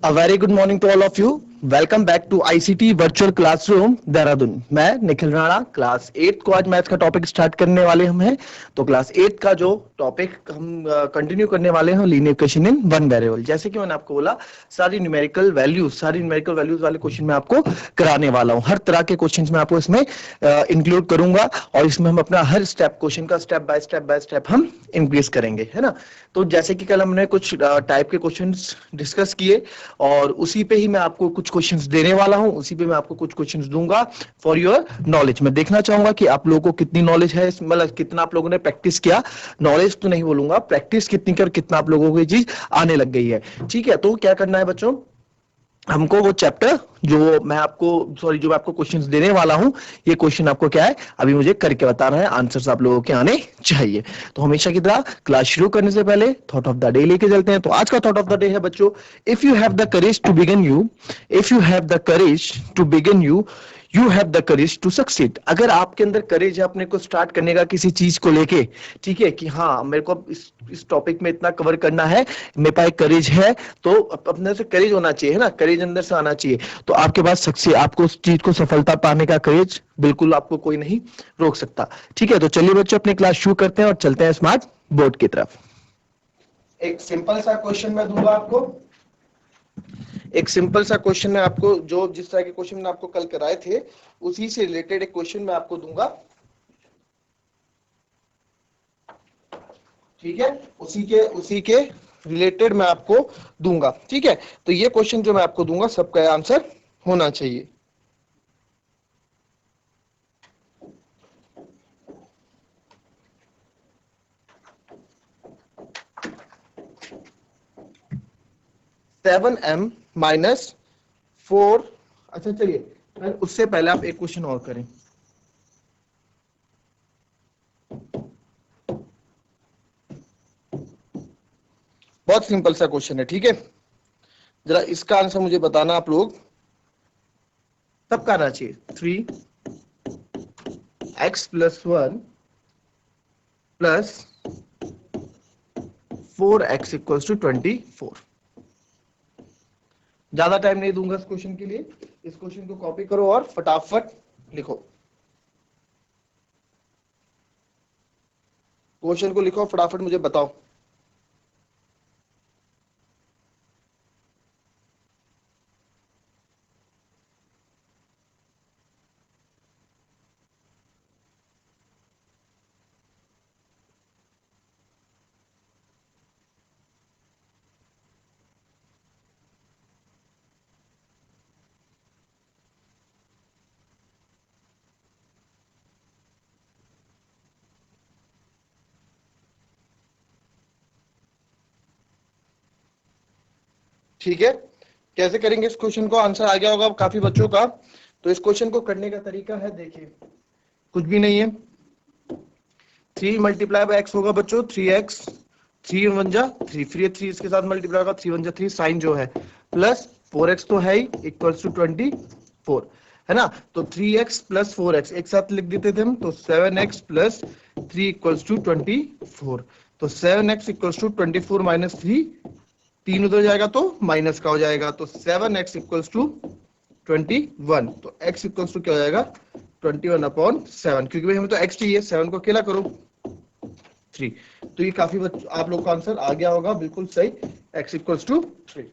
A very good morning to all of you. Welcome back to ICT virtual classroom Dehradun. मैं Nikhil Rana class 8 को आज maths का topic start करने वाले हम हैं। तो क्लास 8 का जो टॉपिक हम कंटिन्यू करने वाले हैं linear equation in one variable. जैसे कि मैंने आपको बोला सारी न्यूमेरिकल वैल्यूज वाले क्वेश्चन मैं आपको कराने वाला हूं। हर तरह के क्वेश्चन मैं आपको इसमें इंक्लूड करूंगा और इसमें हम अपना हर स्टेप क्वेश्चन का स्टेप बाय स्टेप हम इंक्रीज करेंगे, है ना। तो जैसे कि कल हमने कुछ टाइप के क्वेश्चंस डिस्कस किए और उसी पे ही मैं आपको कुछ क्वेश्चंस देने वाला हूं, उसी पे मैं आपको कुछ क्वेश्चंस दूंगा फॉर योर नॉलेज। मैं देखना चाहूंगा कि आप लोगों को कितनी नॉलेज है, मतलब कितना आप लोगों ने प्रैक्टिस किया। नॉलेज तो नहीं बोलूंगा, प्रैक्टिस कितनी कर कितना आप लोगों को ये चीज आने लग गई है। ठीक है, तो क्या करना है बच्चों, हमको वो चैप्टर जो मैं आपको क्वेश्चंस देने वाला हूं, ये क्वेश्चन आपको क्या है अभी मुझे करके बताना है, आंसर्स आप लोगों के आने चाहिए। तो हमेशा की तरह क्लास शुरू करने से पहले थॉट ऑफ द डे लेके चलते हैं। तो आज का थॉट ऑफ द डे है बच्चों, if you have the courage to begin you if you have the courage to begin you have the courage to succeed. अगर आपके अंदर करेज है अपने को स्टार्ट करने का किसी चीज को लेके, ठीक है, कि हाँ मेरे को इस टॉपिक में इतना कवर करना है, मेरे पास करेज है, तो अपने से करेज होना चाहिए, है ना, करेज अंदर से आना चाहिए। तो आपके पास सक्सेस, आपको उस चीज को सफलता पाने का करेज बिल्कुल आपको कोई नहीं रोक सकता। ठीक है, तो चलिए बच्चों अपनी क्लास शुरू करते हैं और चलते हैं स्मार्ट बोर्ड की तरफ। एक सिंपल सा क्वेश्चन मैं दूंगा आपको, एक सिंपल सा क्वेश्चन है आपको, जो जिस तरह के क्वेश्चन मैंने आपको कल कराए थे उसी से रिलेटेड एक क्वेश्चन मैं आपको दूंगा। ठीक है, उसी के रिलेटेड मैं आपको दूंगा। ठीक है, तो ये क्वेश्चन जो मैं आपको दूंगा सबका आंसर होना चाहिए। Seven M minus four. अच्छा चलिए, उससे पहले आप एक क्वेश्चन और करें। बहुत सिंपल सा क्वेश्चन है, ठीक है, जरा इसका आंसर मुझे बताना आप लोग, सबका आना चाहिए। 3x+1 plus 4x = 24। ज्यादा टाइम नहीं दूंगा इस क्वेश्चन के लिए, इस क्वेश्चन को कॉपी करो और फटाफट लिखो। क्वेश्चन को लिखो, फटाफट मुझे बताओ। ठीक है, कैसे करेंगे इस क्वेश्चन को, आंसर आ गया होगा काफी बच्चों का। तो इस क्वेश्चन को करने का तरीका है, देखिए कुछ भी नहीं है, 3 × x होगा बच्चों, 3x, 3 × 1 = 3, फिर ये 3 इसके साथ मल्टीप्लाई होगा, 3 × 1 = 3, साइन जो है प्लस 4x तो है ही, = 24, है ना। तो 3x + 4x एक साथ लिख देते थे हम, तो 7x + 3 = 24। तो 7x = 24 - 3, 3 उधर जाएगा तो माइनस का हो जाएगा, तो 7x = 21। तो x = क्या हो जाएगा, 21/7, क्योंकि भाई हमें तो x चाहिए, 7 को अकेला करो 3। तो ये काफी आप लोग का आंसर आ गया होगा, बिल्कुल सही, x = 3।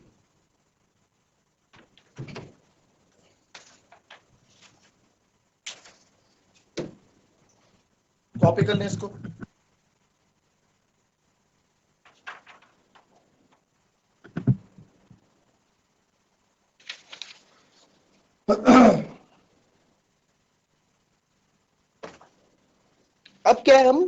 कॉपी कर लें इसको। अब क्या है, हम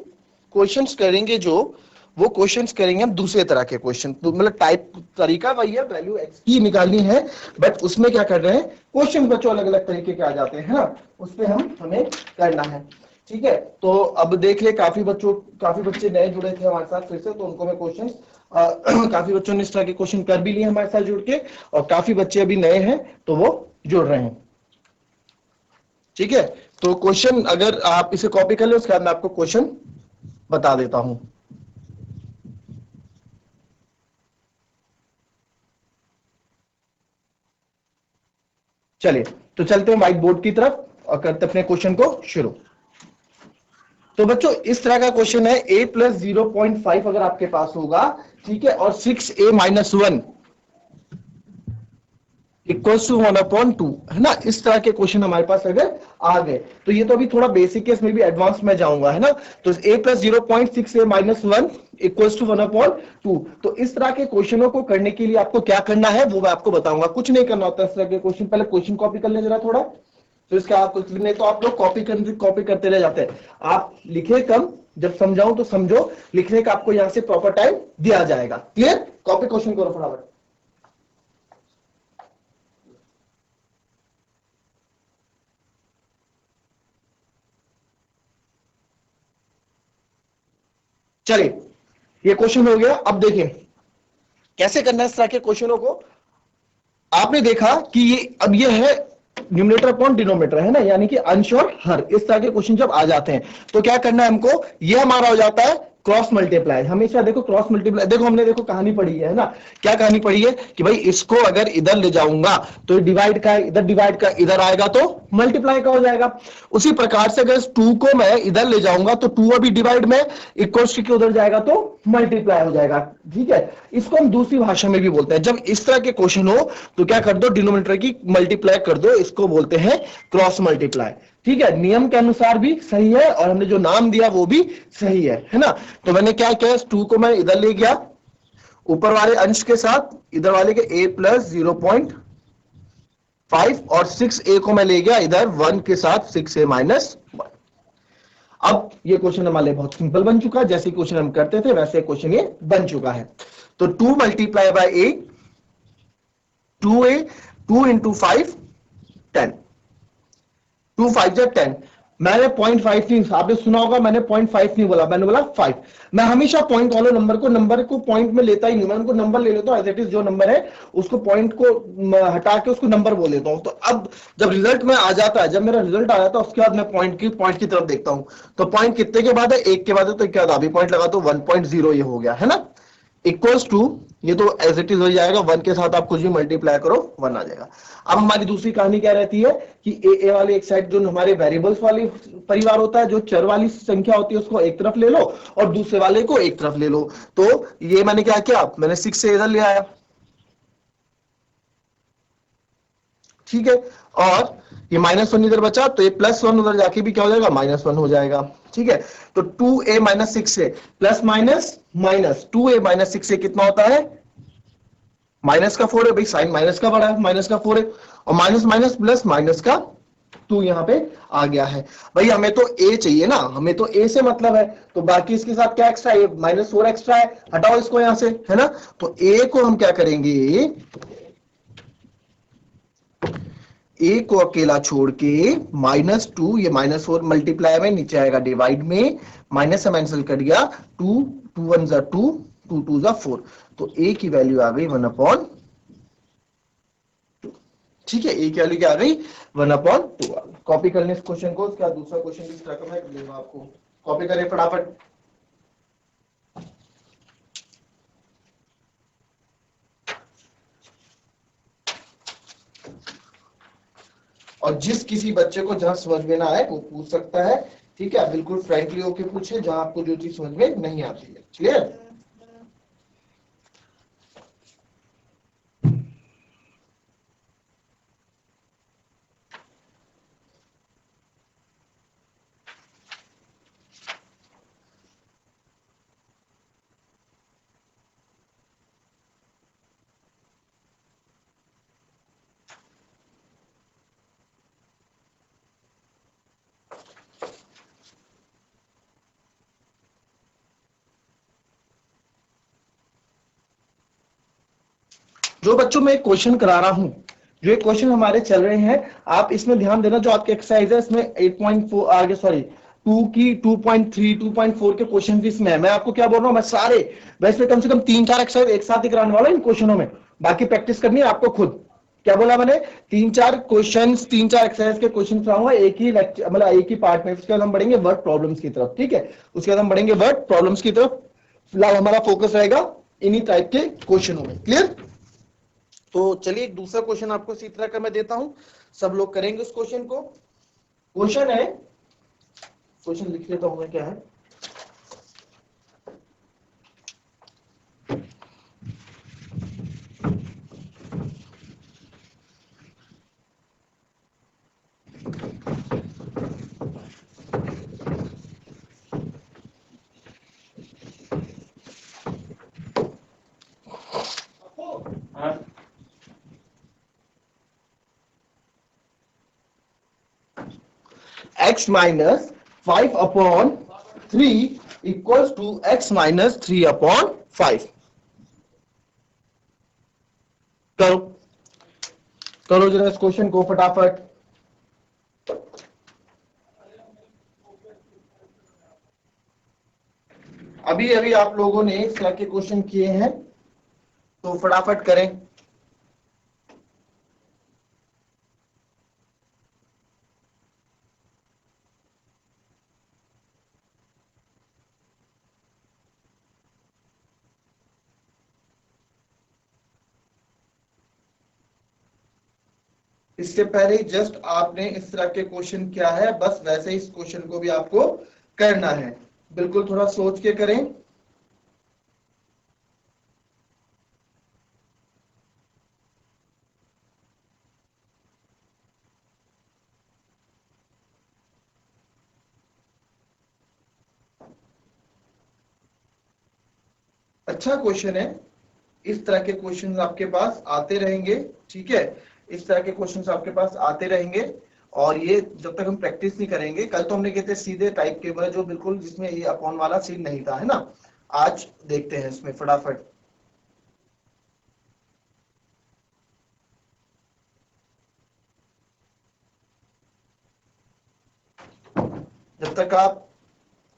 क्वेश्चंस करेंगे, जो वो क्वेश्चंस करेंगे हम दूसरे तरह के क्वेश्चन, तो मतलब टाइप तरीका वही है, वैल्यू x की निकालनी है, बट उसमें क्या कर रहे हैं, क्वेश्चन बच्चों अलग अलग तरीके के आ जाते हैं ना, उस पर हमें करना है। ठीक है, तो अब देख ले, काफी बच्चे नए जुड़े थे हमारे साथ फिर से, तो उनको मैं क्वेश्चन काफी बच्चों ने इस तरह के क्वेश्चन कर भी लिए हमारे साथ जुड़ के, और काफी बच्चे अभी नए हैं तो वो जुड़ रहे हैं। ठीक है, तो क्वेश्चन अगर आप इसे कॉपी कर ले, उसके बाद मैं आपको क्वेश्चन बता देता हूं। चलिए तो चलते हैं व्हाइट बोर्ड की तरफ और करते अपने क्वेश्चन को शुरू। तो बच्चों इस तरह का क्वेश्चन है, a प्लस 0.5 अगर आपके पास होगा, ठीक है, और 6a माइनस 1 इक्वल्स टू 1/2 है ना। इस तरह के क्वेश्चन हमारे पास अगर आ गए तो ये तो अभी थोड़ा बेसिक है, इसमें भी एडवांस में जाऊंगा है ना। तो a plus 0.6a minus 1 equals to 1/2। तो इस तरह के क्वेश्चनों को करने के लिए आपको क्या करना है वो मैं आपको बताऊंगा। कुछ नहीं करना होता इस तरह के क्वेश्चन, पहले क्वेश्चन कॉपी कर ले जरा थोड़ा, तो इसका आप कुछ नहीं तो आप लोग कॉपी करते रह जाते हैं। आप लिखे कम, जब समझाऊं तो समझो, लिखने का आपको यहां से प्रॉपर टाइम दिया जाएगा। क्लियर? कॉपी क्वेश्चन करो फटाफट। चलिए ये क्वेश्चन हो गया। अब देखिए कैसे करना है इस तरह के क्वेश्चनों को। आपने देखा कि ये अब ये है न्यूमरेटर अपॉन डिनोमिनेटर है ना, यानी कि अंश और हर। इस तरह के क्वेश्चन जब आ जाते हैं तो क्या करना है हमको, ये हमारा हो जाता है क्रॉस मल्टीप्लाई। हमेशा देखो क्रॉस मल्टीप्लाई, देखो हमने देखो कहानी पढ़ी है ना। क्या कहानी पढ़ी है कि भाई इसको अगर इधर ले जाऊंगा तो डिवाइड का इधर, डिवाइड का इधर आएगा तो मल्टीप्लाई का हो जाएगा। उसी प्रकार से अगर 2 को मैं इधर ले जाऊंगा तो 2 अभी डिवाइड में इक्वल्स के उधर जाएगा तो मल्टीप्लाई हो जाएगा। ठीक है, इसको हम दूसरी भाषा में भी बोलते हैं, जब इस तरह के क्वेश्चन हो तो क्या कर दो, डिनोमिनेटर की मल्टीप्लाई कर दो, इसको बोलते हैं क्रॉस मल्टीप्लाई। ठीक है, नियम के अनुसार भी सही है और हमने जो नाम दिया वो भी सही है ना। तो मैंने क्या किया, 2 को मैं इधर ले गया ऊपर वाले अंश के साथ, इधर वाले के a प्लस 0.5, और 6a को मैं ले गया इधर 1 के साथ 6a माइनस 1। अब ये क्वेश्चन हमारे लिए बहुत सिंपल बन चुका है, जैसे क्वेश्चन हम करते थे वैसे क्वेश्चन ये बन चुका है। तो 2 multiply by a, 2a, 2 into 5 10, 2 5 जा 10। मैंने 0.5 नहीं, आपने सुना होगा मैंने 0.5 नहीं बोला, मैंने बोला 5। मैं हमेशा पॉइंट वाले नंबर को पॉइंट में लेता ही नहीं, मैं उनको नंबर ले लेता हूं एज इट इज। जो नंबर है उसको पॉइंट को हटा के उसको नंबर बोल देता हूं। तो अब जब रिजल्ट में आ जाता है, जब मेरा रिजल्ट आ जाता है उसके बाद मैं पॉइंट की तरफ देखता हूं। तो पॉइंट कितने के बाद है, 1 के बाद है, तो क्या अभी पॉइंट लगा तो 1.0 ये हो गया है ना, इक्वल्स टू, ये तो एज इट इज हो जाएगा, 1 के साथ आप कुछ भी मल्टीप्लाई करो 1 आ जाएगा। अब हमारी दूसरी कहानी क्या रहती है कि ए वाले एक साइड जो हमारे वेरिएबल्स वाली परिवार होता है, जो चर वाली संख्या होती है उसको एक तरफ ले लो और दूसरे वाले को एक तरफ ले लो। तो ये मैंने क्या किया, मैंने 6 से इधर ले आया, ठीक है, और ये -1 इधर बचा तो ये +1 उधर जाके भी क्या हो जाएगा, -1 हो जाएगा। ठीक है, तो 2a माइनस 6 से plus minus minus 2a minus 6 से कितना होता है, माइनस का 4 है भाई, साइन माइनस का बड़ा है, माइनस का 4 है, और माइनस माइनस प्लस माइनस का 2 यहां पे आ गया है। भाई हमें तो a चाहिए ना, हमें तो a से मतलब है, तो बाकी इसके साथ क्या एक्स्ट्रा है, -4 एक्स्ट्रा है, हटाओ इसको यहां से, है ना। तो a को हम क्या करेंगे, a को अकेला छोड़ के -2, ये -4 मल्टीप्लाई में नीचे आएगा डिवाइड में, माइनस से माइनस कर दिया, 2 2 1 जा 2, 2 2 जा 4, तो a की वैल्यू आ गई 1/2। ठीक है, a की वैल्यू क्या आ गई, 1/2। कॉपी कर लें इस क्वेश्चन को, उसका दूसरा क्वेश्चन भी इस तरह का मैं दूंगा आपको, कॉपी करें फटाफट। और जिस किसी बच्चे को जहां समझ में ना आए वो पूछ सकता है, ठीक है, बिल्कुल फ्रेंकली होके पूछे जहां आपको जो चीज समझ में नहीं आती है। क्लियर? जो बच्चों में क्वेश्चन करा रहा हूं, जो क्वेश्चन हमारे चल रहे हैं, आप इसमें ध्यान देना, जो आपके एक्सरसाइज है इसमें 8.4 आगे सॉरी 2 की 2.3 2.4 के क्वेश्चन इसमें है। मैं आपको क्या बोल रहा हूं, मैं सारे वैसे कम से कम 3-4 एक्सरसाइज एक साथ ही कराने वाला हूं इन क्वेश्चनों में, बाकी प्रैक्टिस करनी है आपको खुद। क्या बोला मैंने, 3-4 क्वेश्चन, 3-4 एक्सरसाइज के क्वेश्चन कराऊंगा एक ही लेक्चर, मतलब एक ही पार्ट में। उसके बाद हम बढ़ेंगे वर्ड प्रॉब्लम्स की तरफ, ठीक है, उसके बाद हम बढ़ेंगे वर्ड प्रॉब्लम्स की तरफ। फिलहाल हमारा फोकस रहेगा इन्हीं टाइप के क्वेश्चनों में। क्लियर? तो चलिए एक दूसरा क्वेश्चन आपको इसी तरह का मैं देता हूं, सब लोग करेंगे उस क्वेश्चन को। क्वेश्चन है, क्वेश्चन लिख लेता हूं मैं क्या है। x minus 5/3 equals to x minus 3/5। करो करो जरा इस क्वेश्चन को फटाफट। अभी अभी आप लोगों ने इस तरह के क्वेश्चन किए हैं, तो फटाफट करें। इससे पहले जस्ट आपने इस तरह के क्वेश्चन किया है, बस वैसे ही इस क्वेश्चन को भी आपको करना है। बिल्कुल थोड़ा सोच के करें। अच्छा क्वेश्चन है, इस तरह के क्वेश्चंस आपके पास आते रहेंगे। ठीक है, इस तरह के क्वेश्चंस आपके पास आते रहेंगे, और ये जब तक हम प्रैक्टिस नहीं करेंगे, कल तो हमने कहते सीधे टाइप के जो बिल्कुल जिसमें ये अपॉन वाला सीन नहीं था, है ना। आज देखते हैं इसमें फटाफट। जब तक आप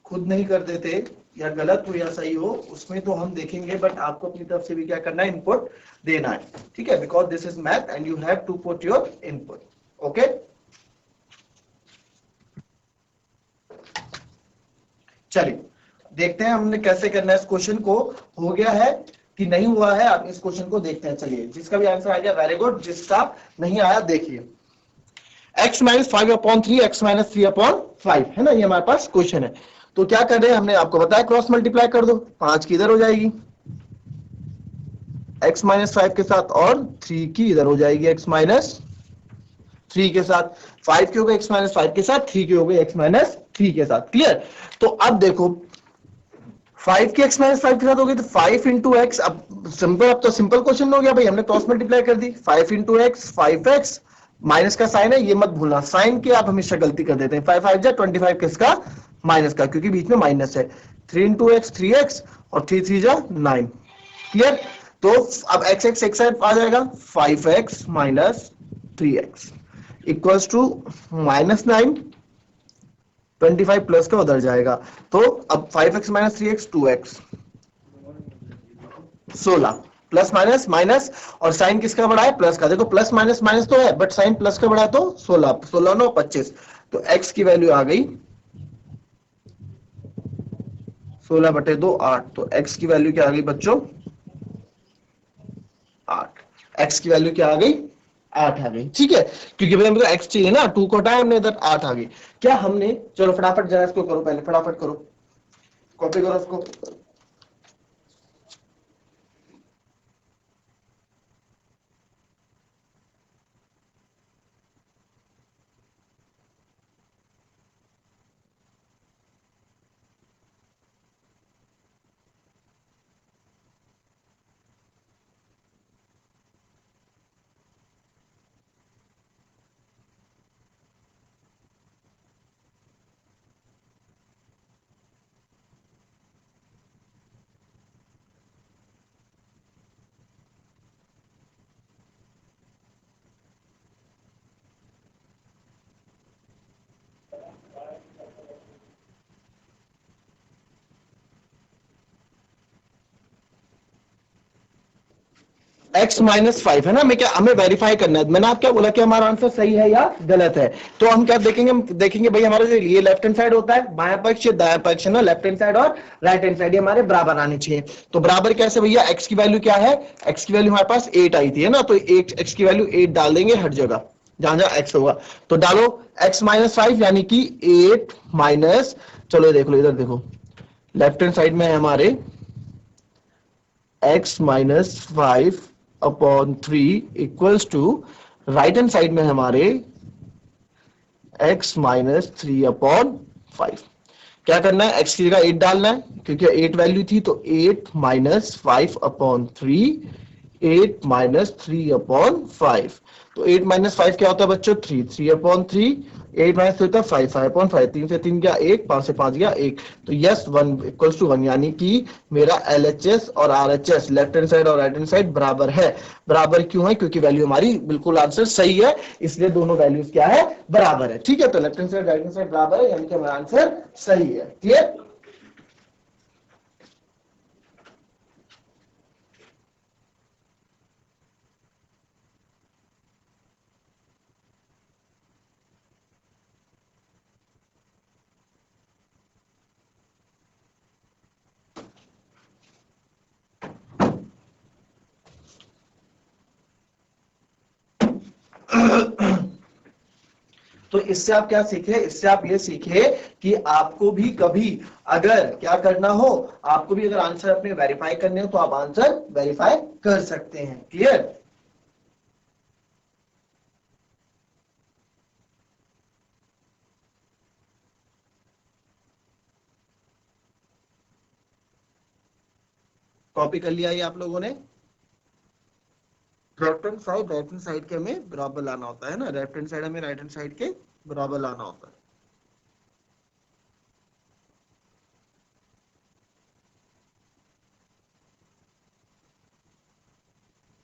खुद नहीं कर देते, या गलत हो या सही हो उसमें तो हम देखेंगे, बट आपको अपनी तरफ से भी क्या करना है, इनपुट देना है। ठीक है, because this is math and you have to put your input. Okay, चलिए देखते हैं हमने कैसे करना है इस क्वेश्चन को। हो गया है कि नहीं हुआ है, आप इस क्वेश्चन को देखते हैं। चलिए, जिसका भी आंसर आ गया वेरी गुड, जिसका नहीं आया देखिए। x माइनस 5/3 x माइनस 3/5 है ना, ये हमारे पास क्वेश्चन है। तो क्या कर रहे हैं, हमने आपको बताया क्रॉस मल्टीप्लाई कर दो, 5 की इधर हो जाएगी x माइनस 5 के साथ, और 3 की इधर हो जाएगी x माइनस 3 के साथ। 5 की हो गई x माइनस 5 के साथ, 3 की हो गई x माइनस 3 के साथ। क्लियर। तो अब देखो 5 की x माइनस 5 के साथ हो गई, तो 5 इंटू एक्स। अब सिंपल, अब तो सिंपल क्वेश्चन हो गया भाई, हमने क्रॉस मल्टीप्लाई कर दी। 5 इंटू एक्स 5x, माइनस का साइन है, ये मत भूलना, साइन की आप हमेशा गलती कर देते हैं। 5 5 जा 25 किसका, माइनस का, क्योंकि बीच में माइनस है। 3 इंटू एक्स 3x, और 3 3 जा 9। क्लियर। तो अब x x एक साइड आ जाएगा, 5x minus 3x equals to -9। 25 plus का उधर जाएगा, तो अब 5x minus 3x 2x 16, plus minus minus, और साइन किसका बड़ा है, प्लस का। देखो प्लस माइनस माइनस तो है, बट साइन प्लस का बड़ा है, तो 16, 16 9 25। तो x की वैल्यू आ गई 16/2 8। तो x की वैल्यू क्या आ गई बच्चों, 8। x की वैल्यू क्या आ गई, 8 आ गई। ठीक है, क्योंकि भाई हमको x चाहिए ना, 2 को हटाया हमने, इधर 8 आ गई। क्या हमने, चलो फटाफट जरा इसको करो, पहले फटाफट करो, कॉपी करो इसको। x माइनस फाइव है ना, मैं क्या हमें वेरीफाई करना है, मैंने आप क्या बोला कि हमारा आंसर सही है या गलत है। तो हम क्या देखेंगे, हम देखेंगे भाई हमारे जो ये लेफ्ट हैंड साइड होता है, बायां पक्ष दायां पक्ष है ना, लेफ्ट हैंड साइड और राइट हैंड साइड हमारे बराबर आने चाहिए। तो बराबर कैसे भैया, x की वैल्यू क्या है, x की वैल्यू हमारे पास 8 आई थी है ना, तो x की वैल्यू 8 डाल देंगे हर जगह जहां जहां x होगा। तो डालो x माइनस फाइव यानी कि 8 माइनस, चलो देख लो इधर देखो, लेफ्ट हैंड साइड में है हमारे x minus five upon three equals to, right hand side में हमारे x minus three upon five. क्या करना है, x की जगह 8 डालना है क्योंकि 8 वैल्यू थी, तो 8 minus five upon three, 8 minus three upon five. तो 8 माइनस फाइव क्या होता है बच्चों, three, three upon three, 8 minus three होता है फाइव, फाइव अपॉन फाइव, तीन से तीन गया एक, पांच से पांच गया एक, तो yes one equals to one, यानी कि मेरा LHS और RHS लेफ्ट हैंड साइड और राइट हैंड साइड बराबर है। बराबर क्यों है, क्योंकि वैल्यू हमारी बिल्कुल आंसर सही है, इसलिए दोनों वैल्यूज क्या है, बराबर है। ठीक है, तो left hand side right hand side बराबर है, यानी कि हमारा आंसर सही है। क्लियर। तो इससे आप क्या सीखे, इससे आप ये सीखे कि आपको भी कभी अगर क्या करना हो, आपको भी अगर आंसर अपने वेरीफाई करने हो तो आप आंसर वेरीफाई कर सकते हैं। क्लियर। कॉपी कर लिया ये आप लोगों ने। Left hand side right hand side के हमें बराबर लाना होता है ना, लेफ्ट हैंड साइड हमें राइट हैंड साइड के बराबर लाना होता है।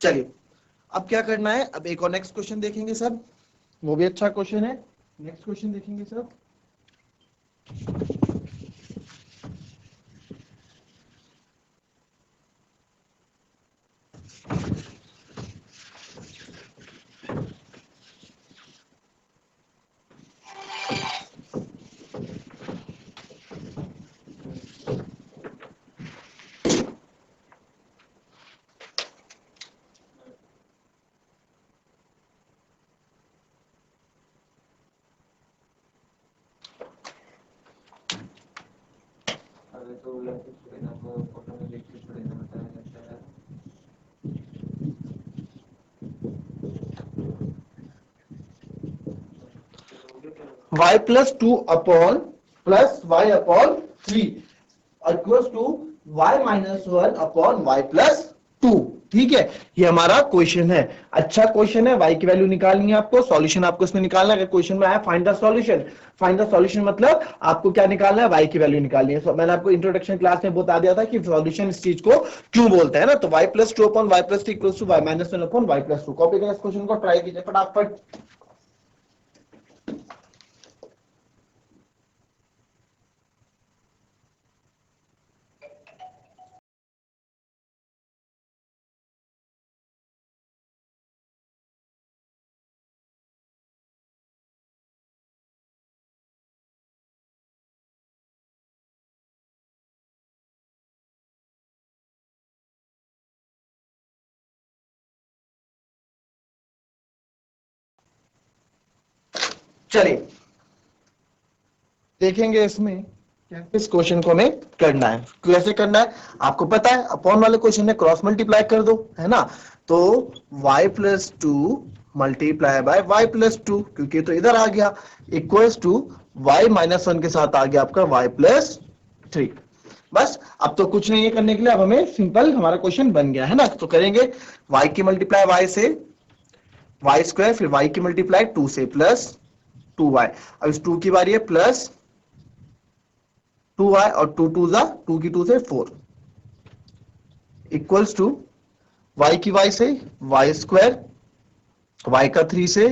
चलिए अब क्या करना है, अब एक और नेक्स्ट क्वेश्चन देखेंगे सब, वो भी अच्छा क्वेश्चन है। नेक्स्ट क्वेश्चन देखेंगे सब। y plus two upon plus Y upon three equals to y minus one upon Y plus two. ठीक है, ये हमारा क्वेश्चन है, अच्छा क्वेश्चन है। y की वैल्यू निकालनी है आपको, सॉल्यूशन आपको इसमें निकालना है। क्वेश्चन में आया find the solution, find the solution मतलब आपको क्या निकालना है, y की वैल्यू निकालनी है। मैंने आपको इंट्रोडक्शन क्लास में बता दिया था कि सॉल्यूशन इस चीज को क्यों बोलते हैं ना। तो y plus two upon Y plus two equals to Y minus one upon Y plus two. Copy करें इस क्वेश्चन को, ट्राई कीजिए फटाफट। चलिए देखेंगे इसमें इस क्वेश्चन को हमें करना है, कैसे करना है आपको पता है, अपॉन वाले क्वेश्चन में क्रॉस मल्टीप्लाई कर दो है ना। तो y plus two multiply by y plus two, क्योंकि तो इधर आ गया, equals to y minus one के साथ आ गया आपका y प्लस थ्री। बस अब तो कुछ नहीं है करने के लिए, अब हमें सिंपल हमारा क्वेश्चन बन गया है ना। तो करेंगे y की मल्टीप्लाई y से वाई स्क्वायर, फिर y की मल्टीप्लाई टू से प्लस टू वाई। अब इस टू की बारी है, प्लस टू वाई और टू टू जा टू की टू से फोर, इक्वल्स टू वाई की वाई से वाई स्क्वायर, वाई का थ्री से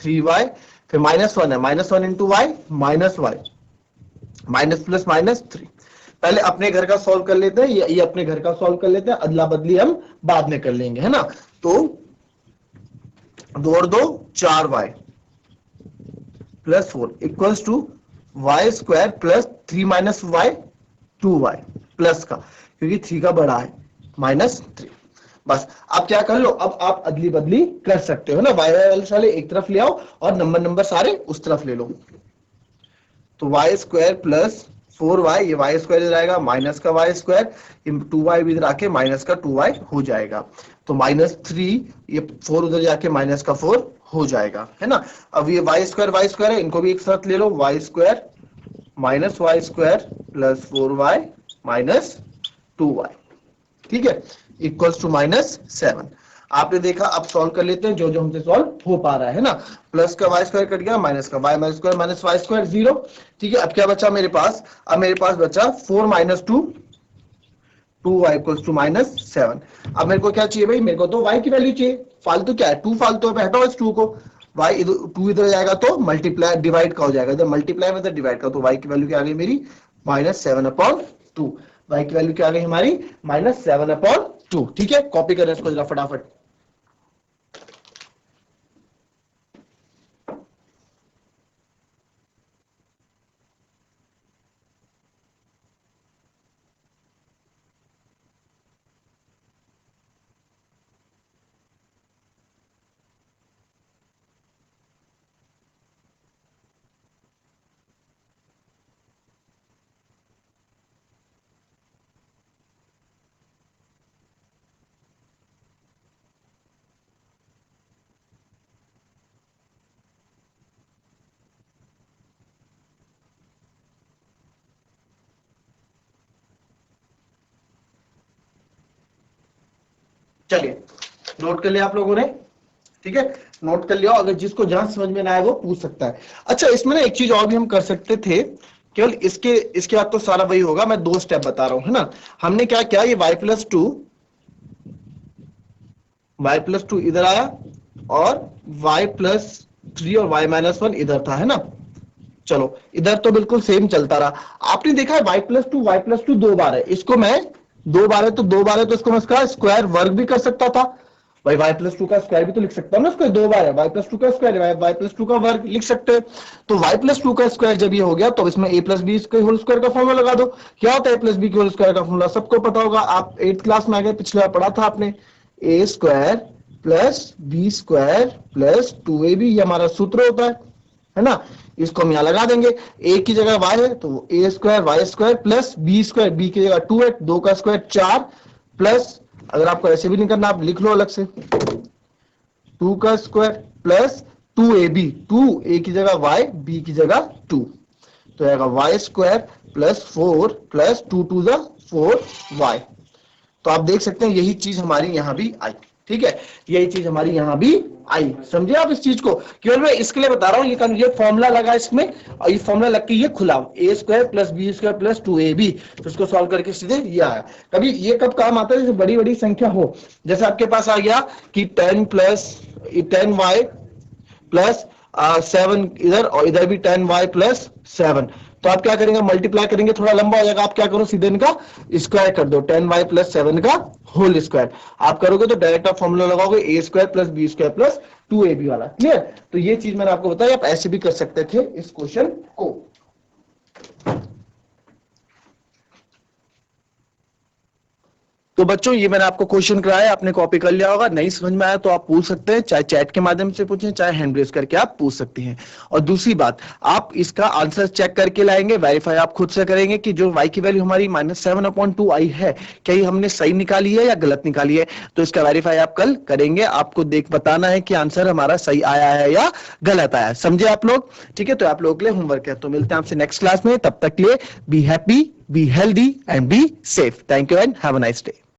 थ्री वाई, फिर माइनस वन है, minus one into Y minus Y, minus plus minus three. पहले अपने घर का सॉल्व कर लेते हैं, ये अपने घर का सॉल्व कर लेते हैं, अदला बदली हम बाद में कर लेंगे, है ना। तो 2 और 2 4y plus 4 equals to Y square plus 3 minus Y 2y plus का, क्योंकि 3 का बड़ा है, -3। बस आप क्या कर लो, अब आप अदली बदली कर सकते हो ना, वाई वाले सारे एक तरफ ले आओ और नंबर सारे उस तरफ ले लो। तो वाई स्क्वायर प्लस 4y, ये वाई स्क्वायर इधर आएगा, माइनस का वाई स्क्वायर, 2y भी इधर आके माइनस का 2y हो जाएगा। तो -3, ये 4 उधर जाके माइनस का 4 हो जाएगा, है ना। अब ये वाई स्क्वायर है, इनको भी एक साथ ले लो, y square minus Y square plus 4y minus 2y, ठीक है, इक्वल्स टू -7। आपने देखा, अब सॉल्व कर लेते हैं जो जो हमसे सॉल्व हो पा रहा है ना। प्लस का वाई स्क्वायर कट गया, माइनस का Y square minus Y square 0, ठीक है। अब क्या बचा मेरे पास, अब मेरे पास बचा 4 माइनस 2 2y इक्वल्स टू -7। अब मेरे को क्या चाहिए भाई, मेरे को तो y की वैल्यू चाहिए, फालतू क्या है, 2 फालतू है, हटाओ इस 2 को, y इधर 2 इधर जाएगा तो मल्टीप्लाई डिवाइड का हो जाएगा, इधर मल्टीप्लाई में इधर डिवाइड का, तो y की वैल्यू क्या आ गई मेरी -7/2, y की वैल्यू क्या आ गई हमारी -7/2, ठीक है। कॉपी करें इसको जरा फटाफट। चलिए, नोट कर लिया आप लोगों ने, ठीक है, नोट कर लिया। अगर जिसको जहां समझ में ना आए वो पूछ सकता है। अच्छा, इसमें ना एक चीज और भी हम कर सकते थे, केवल इसके बाद तो सारा वही होगा, मैं 2 स्टेप बता रहा हूं, है ना। हमने क्या किया, ये y+2 इधर आया और y+3 और y-1 इधर था, है ना। चलो, इधर तो बिल्कुल सेम चलता रहा। आपने देखा है y+2 2 बार है, इसको मैं 2 बार है तो 2 बार है तो इसको मैं इसका स्क्वायर वर्ग भी कर सकता था भाई, y+2 का स्क्वायर भी तो लिख सकता हूं ना, इसको 2 बार है, y+2 का स्क्वायर है, y+2 का वर्ग लिख सकते हैं। तो y+2 का स्क्वायर जब ये हो गया तो इसमें a+b के होल स्क्वायर का फॉर्मूला लगा दो। क्या होता है a+b के होल स्क्वायर का फॉर्मूला, सबको पता होगा, आप 8th क्लास में आ गए, पिछले बार पढ़ा था आपने, a square plus b square plus 2ab, ये हमारा सूत्र होता है ना। इसको हम यहां लगा देंगे, a की जगह y है तो a square Y square plus b square, b की जगह 2 है, 2 का स्क्वायर 4 प्लस, अगर आपको ऐसे भी नहीं करना आप लिख लो अलग से, 2 का स्क्वायर प्लस 2ab, 2a की जगह y, b की जगह 2, तो आएगा y स्क्वायर प्लस 4 प्लस 2 2 जा 4y। तो आप देख सकते हैं यही चीज हमारी यहां भी आई, ठीक है, यही चीज हमारी यहां भी आई। समझे आप इस चीज को, केवल मैं इसके लिए बता रहा हूं, ये फॉर्मूला लगा इसमें, और ये फॉर्मूला लग के ये खुला, a square plus b square plus 2ab, तो इसको सॉल्व करके सीधे ये आया। कभी ये कब काम आता है, जैसे बड़ी बड़ी संख्या हो, जैसे आपके पास आ गया कि 10y प्लस 7 इधर और इधर भी 10y प्लस 7, तो आप क्या करेंगे, मल्टीप्लाई करेंगे, थोड़ा लंबा हो जाएगा, आप क्या करो सीधे इनका स्क्वायर कर दो, 10y प्लस 7 का होल स्क्वायर आप करोगे तो डायरेक्ट आप फॉर्मूला लगाओगे a square plus b square plus 2ab वाला, क्लियर। तो ये चीज मैंने आपको बताया, आप ऐसे भी कर सकते थे इस क्वेश्चन को। तो बच्चों, ये मैंने आपको क्वेश्चन कराया, आपने कॉपी कर लिया होगा, नहीं समझ में आया तो आप पूछ सकते हैं, चाहे चैट के माध्यम से पूछें, चाहे हैंड रेज करके आप पूछ सकते हैं। और दूसरी बात, आप इसका आंसर चेक करके लाएंगे, वेरीफाई आप खुद से करेंगे कि जो y की वैल्यू हमारी -7/2 आई है, क्या ये हमने सही निकाली है या गलत निकाली है, तो इसका वेरीफाई आप कल करेंगे। आपको बताना है कि आंसर हमारा सही आया है या गलत आया है, समझे आप लोग, ठीक है। तो आप लोगों के लिए होमवर्क है, तो मिलते हैं आपसे नेक्स्ट क्लास में, तब तक के लिए be happy, be healthy and be safe. Thank you and have a nice day.